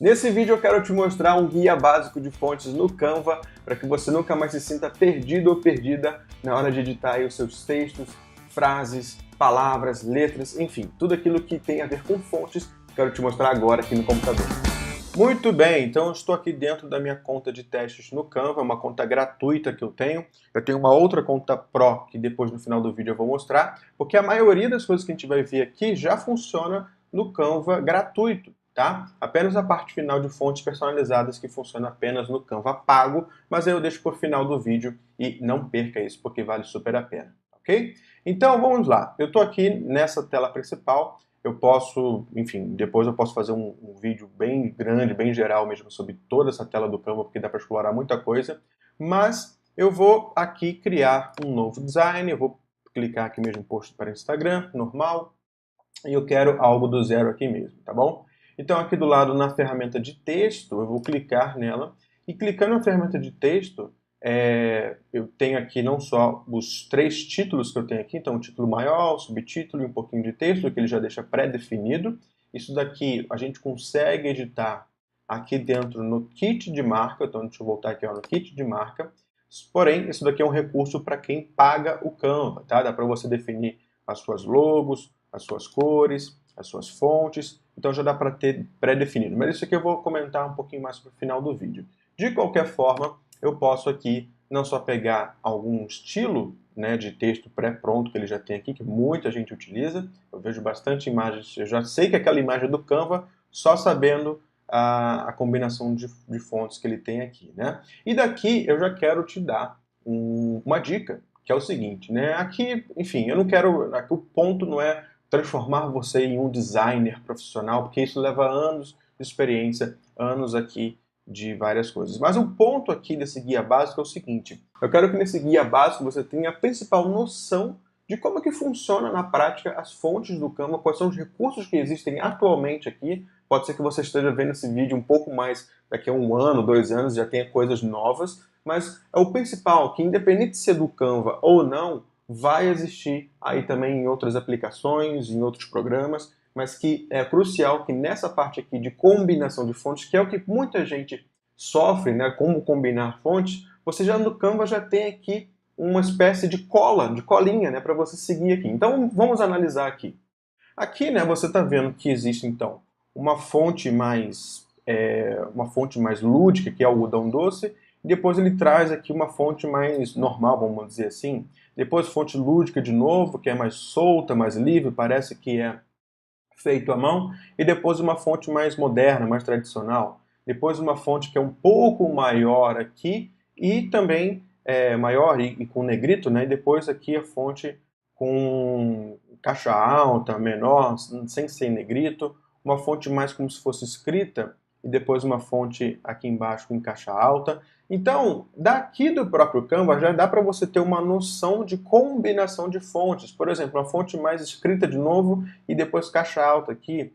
Nesse vídeo eu quero te mostrar um guia básico de fontes no Canva para que você nunca mais se sinta perdido ou perdida na hora de editar aí os seus textos, frases, palavras, letras, enfim, tudo aquilo que tem a ver com fontes, quero te mostrar agora aqui no computador. Muito bem, então eu estou aqui dentro da minha conta de testes no Canva, uma conta gratuita que eu tenho. Eu tenho uma outra conta Pro que depois no final do vídeo eu vou mostrar, porque a maioria das coisas que a gente vai ver aqui já funciona no Canva gratuito, tá? Apenas a parte final de fontes personalizadas que funciona apenas no Canva pago, mas aí eu deixo por final do vídeo e não perca isso, porque vale super a pena, ok? Então vamos lá, eu estou aqui nessa tela principal. Eu posso, enfim, depois eu posso fazer um vídeo bem grande, bem geral mesmo, sobre toda essa tela do Canva, porque dá para explorar muita coisa, mas eu vou aqui criar um novo design, eu vou clicar aqui mesmo em post para Instagram, normal, e eu quero algo do zero aqui mesmo, tá bom? Então aqui do lado na ferramenta de texto, eu vou clicar nela, e clicando na ferramenta de texto, eu tenho aqui não só os 3 títulos que eu tenho aqui, então o título maior, o subtítulo e um pouquinho de texto, que ele já deixa pré-definido. Isso daqui a gente consegue editar aqui dentro no kit de marca, então deixa eu voltar aqui ó, no kit de marca. Porém, isso daqui é um recurso para quem paga o Canva, tá? Dá para você definir as suas logos, as suas cores, as suas fontes, então já dá para ter pré-definido. Mas isso aqui eu vou comentar um pouquinho mais para o final do vídeo. De qualquer forma, eu posso aqui não só pegar algum estilo, né, de texto pré-pronto que ele já tem aqui, que muita gente utiliza. Eu vejo bastante imagens, eu já sei que é aquela imagem do Canva, só sabendo a combinação de fontes que ele tem aqui, né? E daqui eu já quero te dar uma dica, que é o seguinte, né? Aqui, enfim, eu não quero, aqui o ponto não é transformar você em um designer profissional, porque isso leva anos de experiência, anos aqui de várias coisas. Mas o ponto aqui desse guia básico é o seguinte: eu quero que nesse guia básico você tenha a principal noção de como que funciona na prática as fontes do Canva, quais são os recursos que existem atualmente aqui. Pode ser que você esteja vendo esse vídeo um pouco mais daqui a 1 ano, 2 anos, já tenha coisas novas, mas é o principal, que independente de ser do Canva ou não, vai existir aí também em outras aplicações, em outros programas, mas que é crucial que nessa parte aqui de combinação de fontes, que é o que muita gente sofre, né, como combinar fontes, você já no Canva já tem aqui uma espécie de cola, de colinha, né, para você seguir aqui. Então vamos analisar aqui. Aqui, né, você está vendo que existe então uma fonte mais lúdica, que é o algodão doce, e depois ele traz aqui uma fonte mais normal, vamos dizer assim. Depois fonte lúdica de novo, que é mais solta, mais livre, parece que é feito à mão, e depois uma fonte mais moderna, mais tradicional. Depois uma fonte que é um pouco maior aqui, e também maior e com negrito, né? E depois aqui a fonte com caixa alta, menor, sem ser negrito, uma fonte mais como se fosse escrita, e depois uma fonte aqui embaixo com caixa alta. Então, daqui do próprio Canva já dá para você ter uma noção de combinação de fontes. Por exemplo, uma fonte mais escrita de novo e depois caixa alta aqui.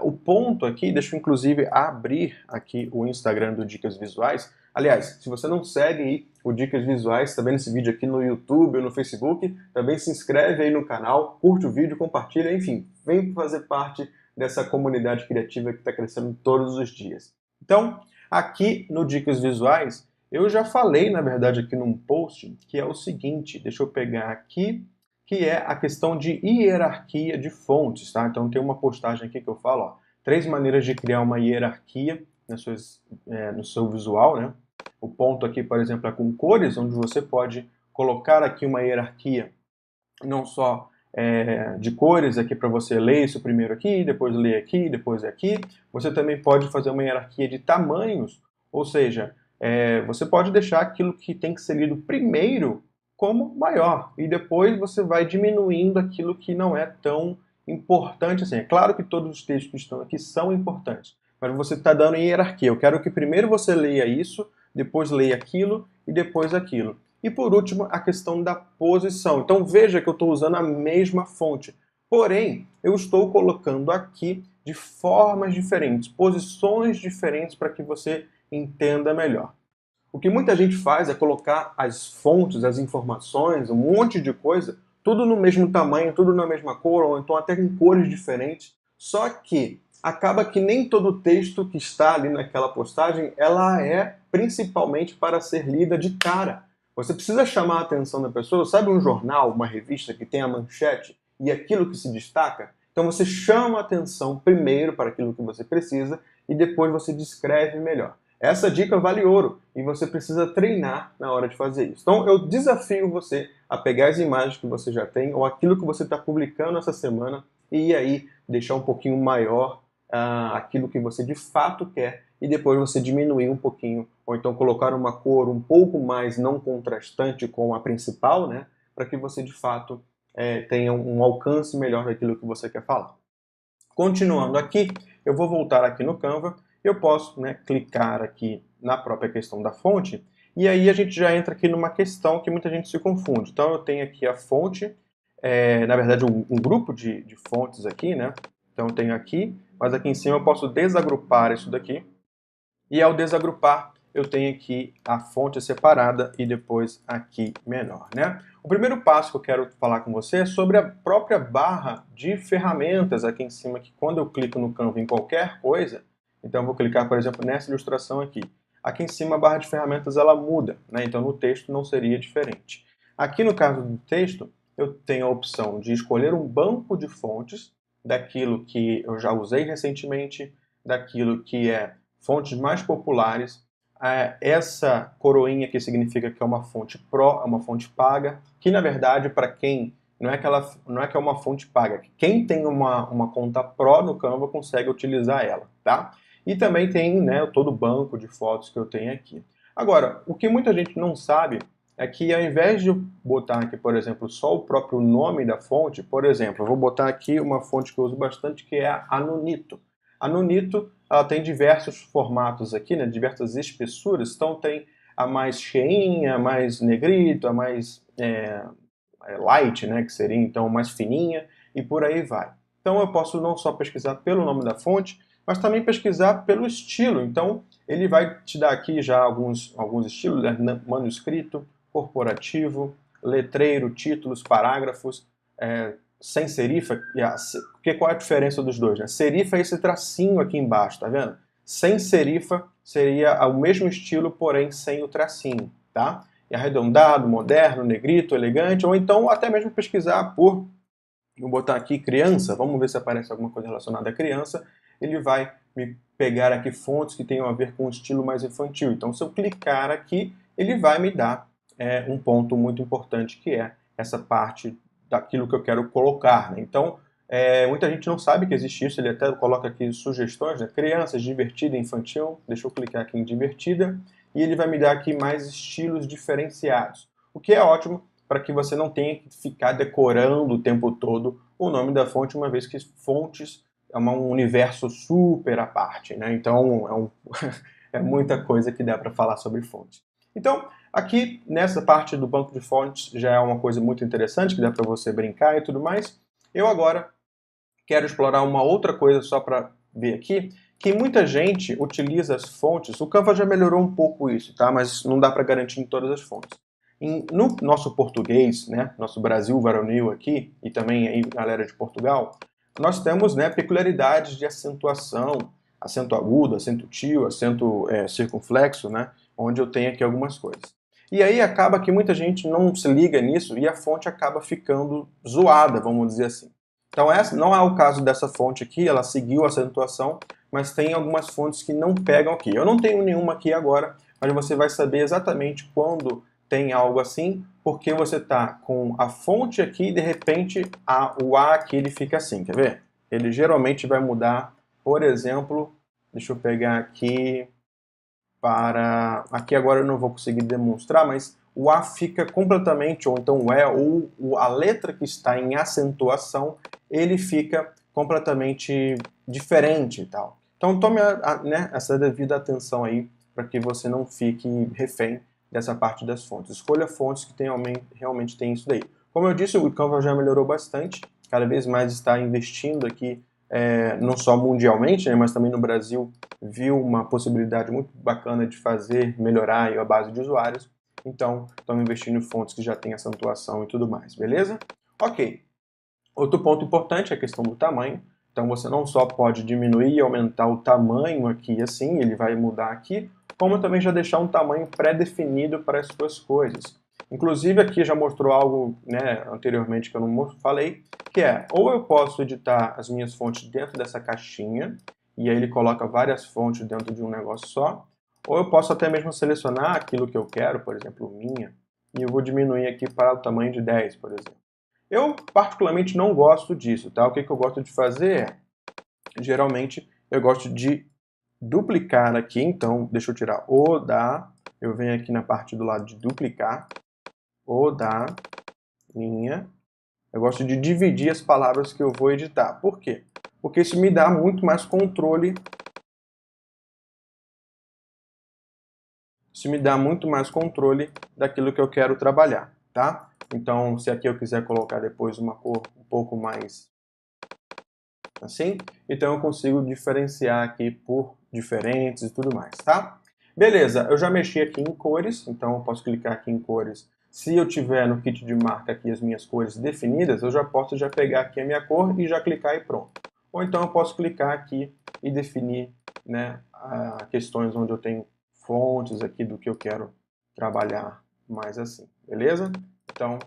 O ponto aqui, deixa eu inclusive abrir aqui o Instagram do Dicas Visuais. Aliás, se você não segue aí o Dicas Visuais, está vendo esse vídeo aqui no YouTube ou no Facebook, também se inscreve aí no canal, curte o vídeo, compartilha, enfim, vem fazer parte dessa comunidade criativa que está crescendo todos os dias. Então, aqui no Dicas Visuais, eu já falei, na verdade, aqui num post, que é o seguinte, deixa eu pegar aqui, que é a questão de hierarquia de fontes, tá? Então tem uma postagem aqui que eu falo, ó, 3 maneiras de criar uma hierarquia no seu visual, né? O ponto aqui, por exemplo, é com cores, onde você pode colocar aqui uma hierarquia, não só de cores aqui para você ler isso primeiro aqui, depois ler aqui, depois aqui. Você também pode fazer uma hierarquia de tamanhos, ou seja, você pode deixar aquilo que tem que ser lido primeiro como maior, e depois você vai diminuindo aquilo que não é tão importante assim. É claro que todos os textos que estão aqui são importantes, mas você está dando em hierarquia. Eu quero que primeiro você leia isso, depois leia aquilo e depois aquilo. E por último, a questão da posição. Então veja que eu estou usando a mesma fonte, porém eu estou colocando aqui de formas diferentes, posições diferentes para que você entenda melhor. O que muita gente faz é colocar as fontes, as informações, um monte de coisa, tudo no mesmo tamanho, tudo na mesma cor, ou então até com cores diferentes. Só que acaba que nem todo o texto que está ali naquela postagem, ela é principalmente para ser lida de cara. Você precisa chamar a atenção da pessoa, sabe um jornal, uma revista que tem a manchete e aquilo que se destaca? Então você chama a atenção primeiro para aquilo que você precisa e depois você descreve melhor. Essa dica vale ouro e você precisa treinar na hora de fazer isso. Então eu desafio você a pegar as imagens que você já tem ou aquilo que você está publicando essa semana e aí deixar um pouquinho maior aquilo que você de fato quer e depois você diminuir um pouquinho ou então colocar uma cor um pouco mais não contrastante com a principal, né, para que você de fato tenha um alcance melhor daquilo que você quer falar. Continuando aqui, eu vou voltar aqui no Canva, eu posso, né, clicar aqui na própria questão da fonte, e aí a gente já entra aqui numa questão que muita gente se confunde. Então eu tenho aqui a fonte, na verdade um grupo de fontes aqui, né? Então eu tenho aqui, mas aqui em cima eu posso desagrupar isso daqui, e ao desagrupar eu tenho aqui a fonte separada e depois aqui menor, né? O primeiro passo que eu quero falar com você é sobre a própria barra de ferramentas aqui em cima, que quando eu clico no Canva em qualquer coisa, então eu vou clicar, por exemplo, nessa ilustração aqui. Aqui em cima a barra de ferramentas ela muda, né? Então no texto não seria diferente. Aqui no caso do texto, eu tenho a opção de escolher um banco de fontes daquilo que eu já usei recentemente, daquilo que é fontes mais populares. Essa coroinha que significa que é uma fonte Pro, é uma fonte paga, que na verdade para quem não é que é uma fonte paga, quem tem uma conta Pro no Canva consegue utilizar ela, tá? E também tem, né, todo o banco de fotos que eu tenho aqui. Agora, o que muita gente não sabe é que ao invés de botar aqui, por exemplo, só o próprio nome da fonte, por exemplo, eu vou botar aqui uma fonte que eu uso bastante, que é a Nunito. A Nunito, ela tem diversos formatos aqui, né, diversas espessuras, então tem a mais cheinha, a mais negrito, a mais light, né, que seria então mais fininha, e por aí vai. Então eu posso não só pesquisar pelo nome da fonte, mas também pesquisar pelo estilo. Então ele vai te dar aqui já alguns estilos, né, manuscrito, corporativo, letreiro, títulos, parágrafos, sem serifa. Porque qual é a diferença dos dois? Né? Serifa é esse tracinho aqui embaixo, tá vendo? Sem serifa seria o mesmo estilo, porém sem o tracinho, tá? E arredondado, moderno, negrito, elegante, ou então até mesmo pesquisar por, vou botar aqui criança, vamos ver se aparece alguma coisa relacionada à criança, ele vai me pegar aqui fontes que tenham a ver com um estilo mais infantil. Então se eu clicar aqui, ele vai me dar um ponto muito importante, que é essa parte daquilo que eu quero colocar, né? Então, muita gente não sabe que existe isso, ele até coloca aqui sugestões, né? Crianças, divertida, infantil, deixa eu clicar aqui em divertida, e ele vai me dar aqui mais estilos diferenciados, o que é ótimo para que você não tenha que ficar decorando o tempo todo o nome da fonte, uma vez que fontes é um universo super à parte, né? Então, é muita coisa que dá para falar sobre fontes. Então, aqui nessa parte do banco de fontes já é uma coisa muito interessante, que dá para você brincar e tudo mais. Eu agora quero explorar uma outra coisa só para ver aqui, que muita gente utiliza as fontes. O Canva já melhorou um pouco isso, tá? Mas não dá para garantir em todas as fontes. No nosso português, né, nosso Brasil varonil aqui, e também aí galera de Portugal, nós temos, né, peculiaridades de acentuação, acento agudo, acento tio, acento circunflexo, né, onde eu tenho aqui algumas coisas. E aí acaba que muita gente não se liga nisso e a fonte acaba ficando zoada, vamos dizer assim. Então essa não é o caso dessa fonte aqui, ela seguiu a acentuação, mas tem algumas fontes que não pegam aqui. Eu não tenho nenhuma aqui agora, mas você vai saber exatamente quando tem algo assim, porque você está com a fonte aqui e de repente o A aqui ele fica assim, quer ver? Ele geralmente vai mudar, por exemplo, deixa eu pegar aqui aqui agora eu não vou conseguir demonstrar, mas o A fica completamente, ou então o E, ou a letra que está em acentuação, ele fica completamente diferente e tal. Então tome essa devida atenção aí, para que você não fique refém dessa parte das fontes. Escolha fontes que realmente tem isso daí. Como eu disse, o Canva já melhorou bastante, cada vez mais está investindo aqui, não só mundialmente, né, mas também no Brasil, viu uma possibilidade muito bacana de melhorar a base de usuários. Então, estamos investindo em fontes que já têm acentuação e tudo mais, beleza? Ok. Outro ponto importante é a questão do tamanho. Então você não só pode diminuir e aumentar o tamanho aqui assim, ele vai mudar aqui, como também já deixar um tamanho pré-definido para as suas coisas. Inclusive aqui já mostrou algo, né, anteriormente que eu não falei, que é, ou eu posso editar as minhas fontes dentro dessa caixinha, e aí ele coloca várias fontes dentro de um negócio só, ou eu posso até mesmo selecionar aquilo que eu quero, por exemplo, minha, e eu vou diminuir aqui para o tamanho de 10, por exemplo. Eu particularmente não gosto disso, tá? O que eu gosto de fazer é, geralmente, eu gosto de duplicar aqui, então deixa eu tirar o da, eu venho aqui na parte do lado de duplicar, o da, minha, eu gosto de dividir as palavras que eu vou editar. Por quê? Porque isso me dá muito mais controle. Isso me dá muito mais controle daquilo que eu quero trabalhar, tá? Então, se aqui eu quiser colocar depois uma cor um pouco mais assim, então eu consigo diferenciar aqui por diferentes e tudo mais, tá? Beleza, eu já mexi aqui em cores, então eu posso clicar aqui em cores. Se eu tiver no kit de marca aqui as minhas cores definidas, eu já posso pegar aqui a minha cor e já clicar e pronto. Ou então eu posso clicar aqui e definir, né, questões onde eu tenho fontes aqui do que eu quero trabalhar mais assim, beleza? Então,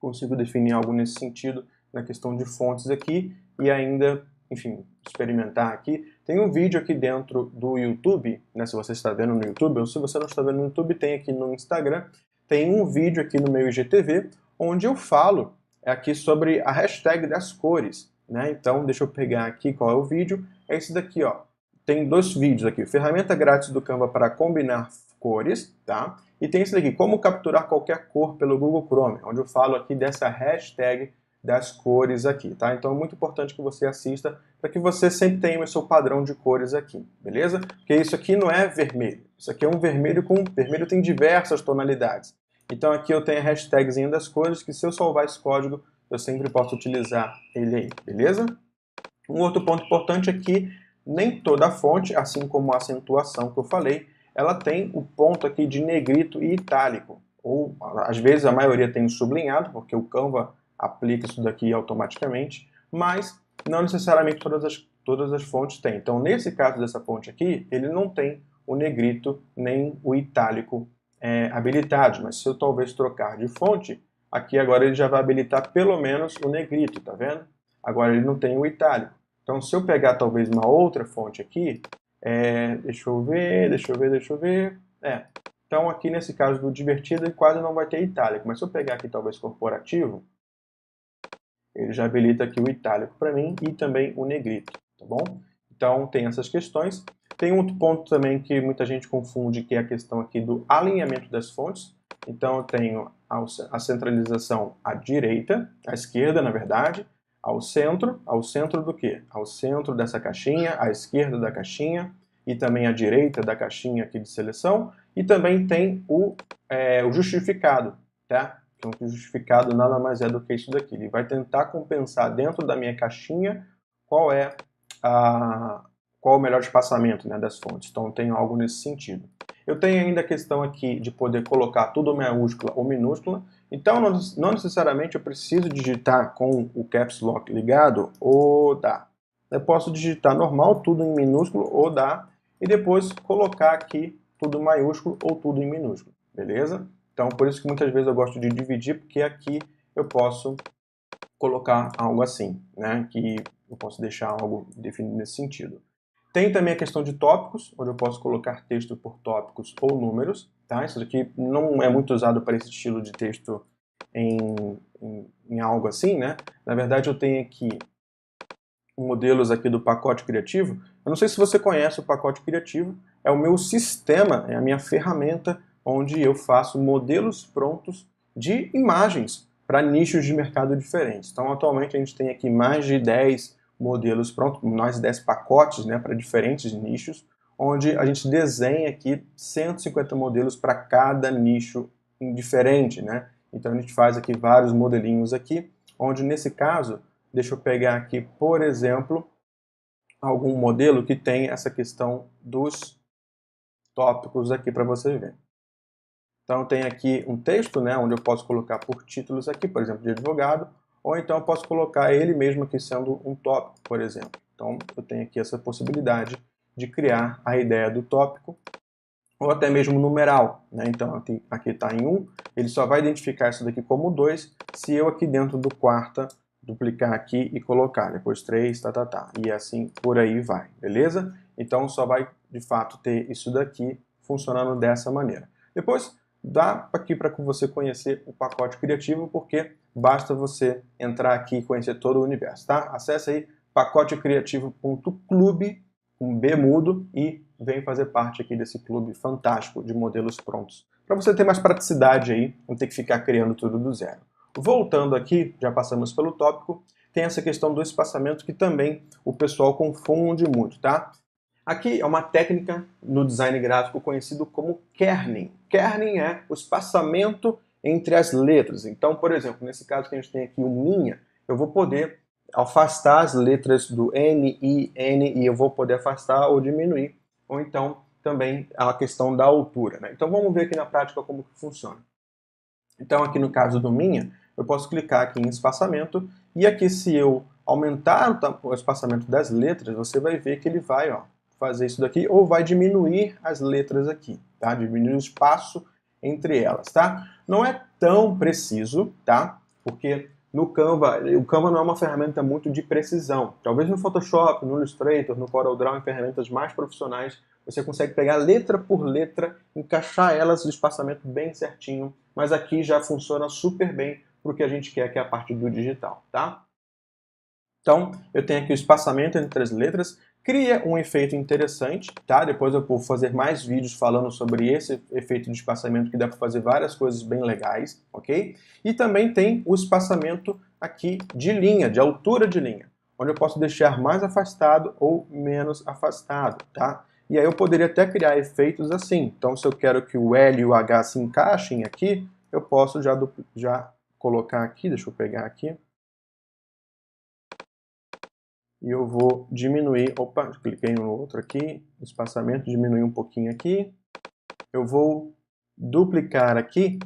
consigo definir algo nesse sentido na questão de fontes aqui e ainda, enfim, experimentar aqui. Tem um vídeo aqui dentro do YouTube, né, se você está vendo no YouTube, ou se você não está vendo no YouTube, tem aqui no Instagram, tem um vídeo aqui no meu IGTV, onde eu falo aqui sobre a hashtag das cores, né? Então, deixa eu pegar aqui qual é o vídeo, é esse daqui, ó. Tem dois vídeos aqui, ferramenta grátis do Canva para combinar cores, tá? E tem esse daqui, como capturar qualquer cor pelo Google Chrome, onde eu falo aqui dessa hashtag das cores aqui, tá? Então é muito importante que você assista para que você sempre tenha o seu padrão de cores aqui, beleza? Porque isso aqui não é vermelho, isso aqui é um vermelho com... vermelho tem diversas tonalidades. Então aqui eu tenho a hashtagzinha das cores, que se eu salvar esse código, eu sempre posso utilizar ele aí, beleza? Um outro ponto importante é que nem toda fonte, assim como a acentuação que eu falei, ela tem o ponto aqui de negrito e itálico. Ou, às vezes, a maioria tem o sublinhado, porque o Canva aplica isso daqui automaticamente, mas não necessariamente todas as fontes têm. Então, nesse caso dessa fonte aqui, ele não tem o negrito nem o itálico habilitados, mas se eu talvez trocar de fonte, aqui agora ele já vai habilitar pelo menos o negrito, tá vendo? Agora ele não tem o itálico. Então, se eu pegar talvez uma outra fonte aqui, deixa eu ver. Então, aqui nesse caso do divertido, ele quase não vai ter itálico. Mas se eu pegar aqui talvez corporativo, ele já habilita aqui o itálico para mim e também o negrito, tá bom? Então, tem essas questões. Tem outro ponto também que muita gente confunde, que é a questão aqui do alinhamento das fontes. Então, eu tenho a centralização à direita, à esquerda, na verdade, ao centro do quê? Ao centro dessa caixinha, à esquerda da caixinha e também à direita da caixinha aqui de seleção. E também tem o justificado, tá? Então, o justificado nada mais é do que isso daqui. Ele vai tentar compensar dentro da minha caixinha qual é qual o melhor espaçamento, né, das fontes. Então, tem algo nesse sentido. Eu tenho ainda a questão aqui de poder colocar tudo maiúscula ou minúscula. Então, não necessariamente eu preciso digitar com o Caps Lock ligado ou dá. Eu posso digitar normal, tudo em minúsculo ou dá, e depois colocar aqui tudo maiúsculo ou tudo em minúsculo, beleza? Então, por isso que muitas vezes eu gosto de dividir, porque aqui eu posso colocar algo assim, né? Que eu posso deixar algo definido nesse sentido. Tem também a questão de tópicos, onde eu posso colocar texto por tópicos ou números, tá? Isso aqui não é muito usado para esse estilo de texto em algo assim, né? Na verdade, eu tenho aqui modelos aqui do pacote criativo. Eu não sei se você conhece o pacote criativo, é o meu sistema, é a minha ferramenta onde eu faço modelos prontos de imagens para nichos de mercado diferentes. Então, atualmente a gente tem aqui mais de 10 modelos prontos, mais de 10 pacotes, né, para diferentes nichos, onde a gente desenha aqui 150 modelos para cada nicho diferente, né? Então a gente faz aqui vários modelinhos aqui, onde nesse caso, deixa eu pegar aqui, por exemplo, algum modelo que tem essa questão dos tópicos aqui para você ver. Então tem aqui um texto, né, onde eu posso colocar por títulos aqui, por exemplo, de advogado, ou então eu posso colocar ele mesmo aqui sendo um tópico, por exemplo. Então eu tenho aqui essa possibilidade de criar a ideia do tópico, ou até mesmo numeral, né? Então aqui está em 1, ele só vai identificar isso daqui como 2 se eu aqui dentro do quarta duplicar aqui e colocar, depois 3, e assim por aí vai, beleza? Então só vai de fato ter isso daqui funcionando dessa maneira. Depois dá aqui para você conhecer o pacote criativo, porque basta você entrar aqui e conhecer todo o universo, tá? Acesse aí pacotecriativo.clube, com B mudo, e vem fazer parte aqui desse clube fantástico de modelos prontos. Para você ter mais praticidade aí, não ter que ficar criando tudo do zero. Voltando aqui, já passamos pelo tópico, tem essa questão do espaçamento que também o pessoal confunde muito, tá? Aqui é uma técnica no design gráfico conhecido como kerning. Kerning é o espaçamento entre as letras. Então, por exemplo, nesse caso que a gente tem aqui o minha, eu vou poder afastar as letras do N, I, N, e eu vou poder afastar ou diminuir, ou então também a questão da altura, né? Então vamos ver aqui na prática como que funciona. Então aqui no caso do minha, eu posso clicar aqui em espaçamento, e aqui se eu aumentar o espaçamento das letras, você vai ver que ele vai, ó, fazer isso daqui, ou vai diminuir as letras aqui, tá? Diminuir o espaço entre elas, tá? Não é tão preciso, tá? Porque no Canva, o Canva não é uma ferramenta muito de precisão. Talvez no Photoshop, no Illustrator, no CorelDRAW, em ferramentas mais profissionais, você consegue pegar letra por letra, encaixar elas no espaçamento bem certinho, mas aqui já funciona super bem para o que a gente quer, que é a parte do digital, tá? Então, eu tenho aqui o espaçamento entre as letras, cria um efeito interessante, tá? Depois eu vou fazer mais vídeos falando sobre esse efeito de espaçamento, que dá para fazer várias coisas bem legais, ok? E também tem o espaçamento aqui de linha, de altura de linha, onde eu posso deixar mais afastado ou menos afastado, tá? E aí eu poderia até criar efeitos assim. Então, se eu quero que o L e o H se encaixem aqui, eu posso já colocar aqui, deixa eu pegar aqui, e eu vou diminuir, opa, cliquei no outro aqui, espaçamento, diminuir um pouquinho aqui, eu vou duplicar aqui,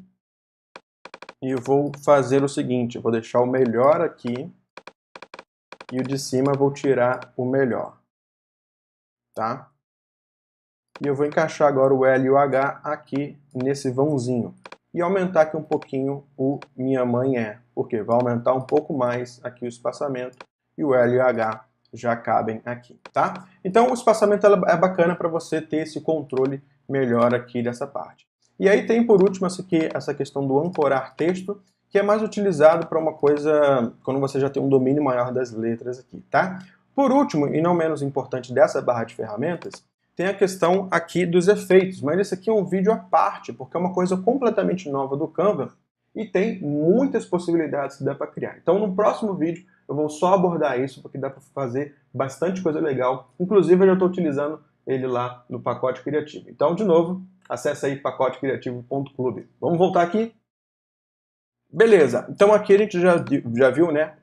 e eu vou fazer o seguinte, eu vou deixar o melhor aqui, e o de cima eu vou tirar o melhor, tá? E eu vou encaixar agora o L e o H aqui nesse vãozinho, e aumentar aqui um pouquinho o minha mãe é, porque vai aumentar um pouco mais aqui o espaçamento, e o L e o H já cabem aqui, tá? Então o espaçamento é bacana para você ter esse controle melhor aqui dessa parte. E aí tem por último essa questão do ancorar texto, que é mais utilizado para uma coisa quando você já tem um domínio maior das letras aqui, tá? Por último, e não menos importante dessa barra de ferramentas, tem a questão aqui dos efeitos, mas esse aqui é um vídeo à parte, porque é uma coisa completamente nova do Canva e tem muitas possibilidades que dá para criar. Então no próximo vídeo eu vou só abordar isso, porque dá para fazer bastante coisa legal. Inclusive eu já estou utilizando ele lá no pacote criativo. Então, de novo, acesse aí pacotecriativo.clube. Vamos voltar aqui? Beleza, então aqui a gente já viu, né,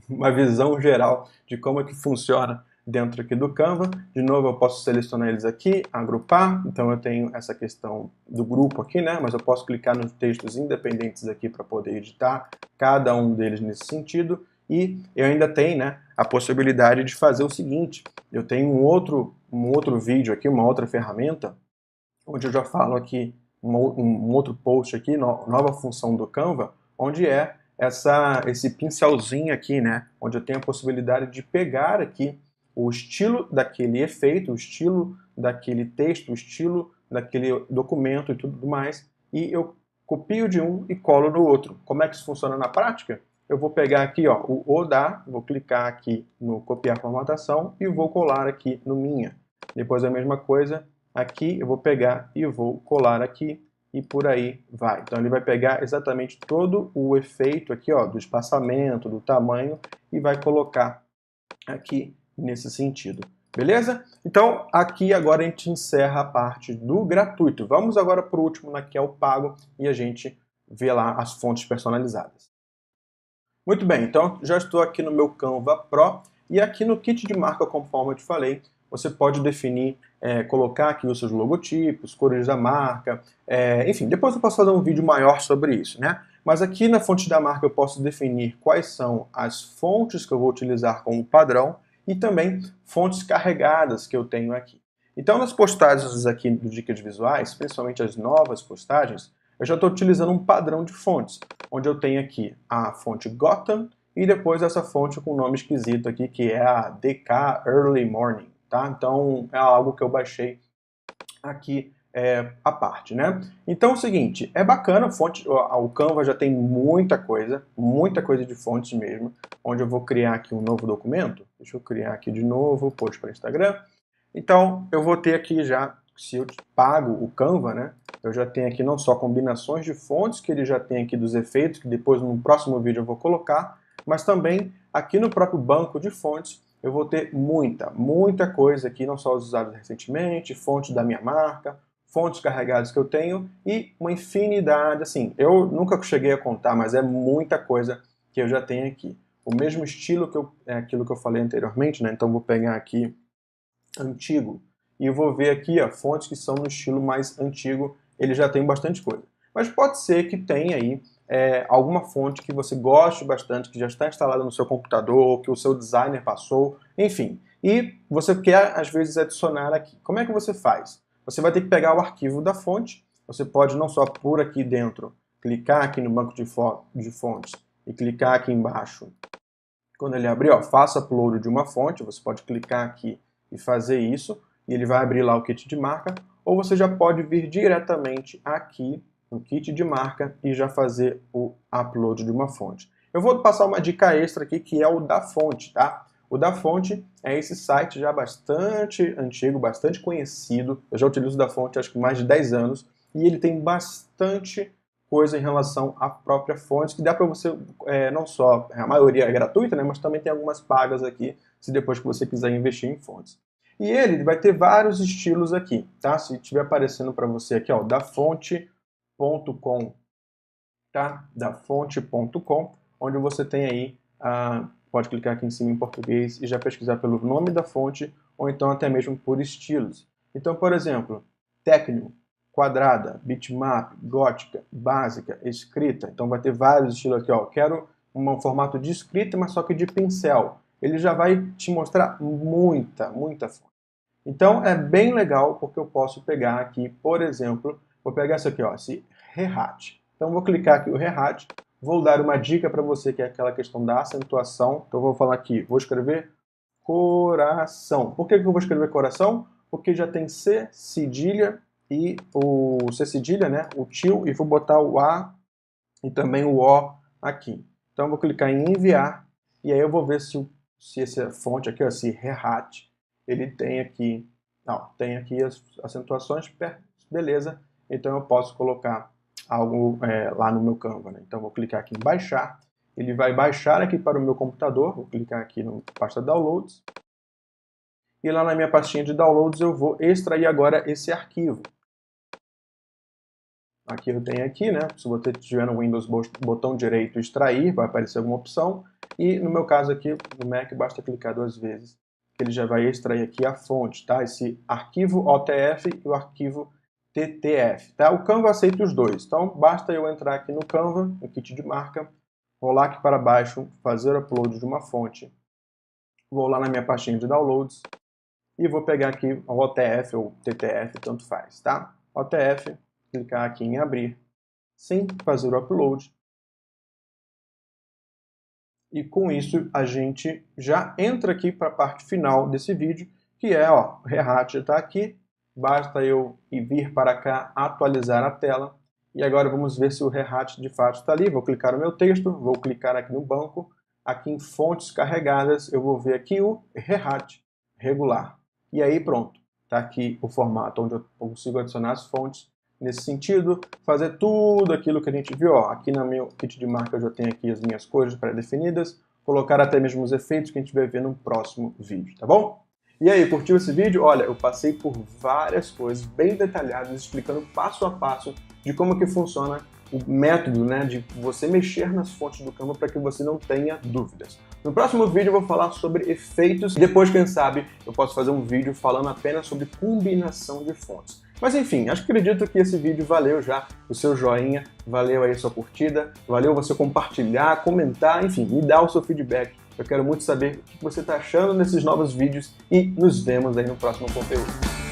uma visão geral de como é que funciona dentro aqui do Canva. De novo, eu posso selecionar eles aqui, agrupar, então eu tenho essa questão do grupo aqui, né, mas eu posso clicar nos textos independentes aqui para poder editar cada um deles nesse sentido. E eu ainda tenho, né, a possibilidade de fazer o seguinte, eu tenho um outro vídeo aqui, uma outra ferramenta, onde eu já falo aqui, um outro post aqui, nova função do Canva, onde é esse pincelzinho aqui, né, onde eu tenho a possibilidade de pegar aqui o estilo daquele efeito, o estilo daquele texto, o estilo daquele documento e tudo mais, e eu copio de um e colo no outro. Como é que isso funciona na prática? Eu vou pegar aqui, ó, o ODA, vou clicar aqui no copiar formatação e vou colar aqui no minha. Depois a mesma coisa, aqui eu vou pegar e vou colar aqui e por aí vai. Então ele vai pegar exatamente todo o efeito aqui, ó, do espaçamento, do tamanho e vai colocar aqui nesse sentido. Beleza? Então aqui agora a gente encerra a parte do gratuito. Vamos agora para o último, que é o pago, e a gente vê lá as fontes personalizadas. Muito bem, então já estou aqui no meu Canva Pro, e aqui no kit de marca, conforme eu te falei, você pode definir, colocar aqui os seus logotipos, cores da marca, enfim, depois eu posso fazer um vídeo maior sobre isso, né? Mas aqui na fonte da marca eu posso definir quais são as fontes que eu vou utilizar como padrão e também fontes carregadas que eu tenho aqui. Então nas postagens aqui do Dicas Visuais, principalmente as novas postagens, eu já estou utilizando um padrão de fontes, onde eu tenho aqui a fonte Gotham e depois essa fonte com nome esquisito aqui, que é a DK Early Morning, tá? Então é algo que eu baixei aqui à parte, né? Então é o seguinte, é bacana, o Canva já tem muita coisa de fontes mesmo, onde eu vou criar aqui um novo documento. Deixa eu criar aqui de novo, post para Instagram. Então eu vou ter aqui já, se eu pago o Canva, né? Eu já tenho aqui não só combinações de fontes, que ele já tem aqui dos efeitos, que depois no próximo vídeo eu vou colocar, mas também aqui no próprio banco de fontes eu vou ter muita coisa aqui, não só os usados recentemente, fontes da minha marca, fontes carregadas que eu tenho e uma infinidade, assim, eu nunca cheguei a contar, mas é muita coisa que eu já tenho aqui. O mesmo estilo é aquilo que eu falei anteriormente, né? Então vou pegar aqui antigo e eu vou ver aqui, ó, fontes que são no estilo mais antigo, ele já tem bastante coisa. Mas pode ser que tenha aí alguma fonte que você goste bastante, que já está instalada no seu computador, que o seu designer passou, enfim. E você quer, às vezes, adicionar aqui. Como é que você faz? Você vai ter que pegar o arquivo da fonte, você pode não só por aqui dentro, clicar aqui no banco de fontes e clicar aqui embaixo. Quando ele abrir, ó, faça upload de uma fonte, você pode clicar aqui e fazer isso, e ele vai abrir lá o kit de marca, ou você já pode vir diretamente aqui no kit de marca e já fazer o upload de uma fonte. Eu vou passar uma dica extra aqui, que é o da fonte, tá? O da fonte é esse site já bastante antigo, bastante conhecido. Eu já utilizo o da fonte acho que mais de 10 anos, e ele tem bastante coisa em relação à própria fonte, que dá para você, não só, a maioria é gratuita, né, mas também tem algumas pagas aqui, se depois que você quiser investir em fontes. E ele vai ter vários estilos aqui, tá? Se estiver aparecendo para você aqui, ó, dafonte.com, tá? dafonte.com, onde você tem aí, pode clicar aqui em cima em português e já pesquisar pelo nome da fonte, ou então até mesmo por estilos. Então, por exemplo, Tecno, quadrada, bitmap, gótica, básica, escrita. Então vai ter vários estilos aqui, ó. Quero um formato de escrita, mas só que de pincel. Ele já vai te mostrar muita fonte. Então é bem legal, porque eu posso pegar aqui, por exemplo, vou pegar isso aqui, ó, esse Rehat. Então vou clicar aqui o Rehat, vou dar uma dica para você, que é aquela questão da acentuação. Então vou falar aqui, vou escrever coração. Por que eu vou escrever coração? Porque já tem C, cedilha, e o C cedilha, né, o tio, e vou botar o A e também o O aqui. Então eu vou clicar em enviar, e aí eu vou ver se essa fonte aqui, ó, esse Rehat, ele tem aqui, tem aqui as acentuações, beleza, então eu posso colocar algo lá no meu Canva, né? Então eu vou clicar aqui em baixar, ele vai baixar aqui para o meu computador, vou clicar aqui na pasta Downloads, e lá na minha pastinha de Downloads eu vou extrair agora esse arquivo. Aqui eu tenho aqui, né? Se você tiver no Windows, botão direito extrair, vai aparecer alguma opção. E no meu caso aqui, no Mac, basta clicar 2 vezes, que ele já vai extrair aqui a fonte, tá? Esse arquivo OTF e o arquivo TTF, tá? O Canva aceita os dois, então basta eu entrar aqui no Canva, no kit de marca, rolar aqui para baixo, fazer o upload de uma fonte, vou lá na minha pastinha de Downloads e vou pegar aqui o OTF ou TTF, tanto faz, tá? OTF, clicar aqui em abrir, sem fazer o upload. E com isso a gente já entra aqui para a parte final desse vídeo, que é, ó, o Rehat já está aqui, basta eu vir para cá, atualizar a tela, e agora vamos ver se o Rehat de fato está ali. Vou clicar no meu texto, vou clicar aqui no banco, aqui em fontes carregadas, eu vou ver aqui o Rehat regular. E aí pronto, está aqui o formato onde eu consigo adicionar as fontes, nesse sentido, fazer tudo aquilo que a gente viu, ó, aqui no meu kit de marca eu já tenho aqui as minhas cores pré-definidas, colocar até mesmo os efeitos que a gente vai ver no próximo vídeo, tá bom? E aí, curtiu esse vídeo? Olha, eu passei por várias coisas bem detalhadas, explicando passo a passo de como que funciona o método, né, de você mexer nas fontes do Canva para que você não tenha dúvidas. No próximo vídeo eu vou falar sobre efeitos, e depois, quem sabe, eu posso fazer um vídeo falando apenas sobre combinação de fontes. Mas enfim, acredito que esse vídeo valeu já o seu joinha, valeu aí a sua curtida, valeu você compartilhar, comentar, enfim, me dar o seu feedback. Eu quero muito saber o que você está achando desses novos vídeos e nos vemos aí no próximo conteúdo.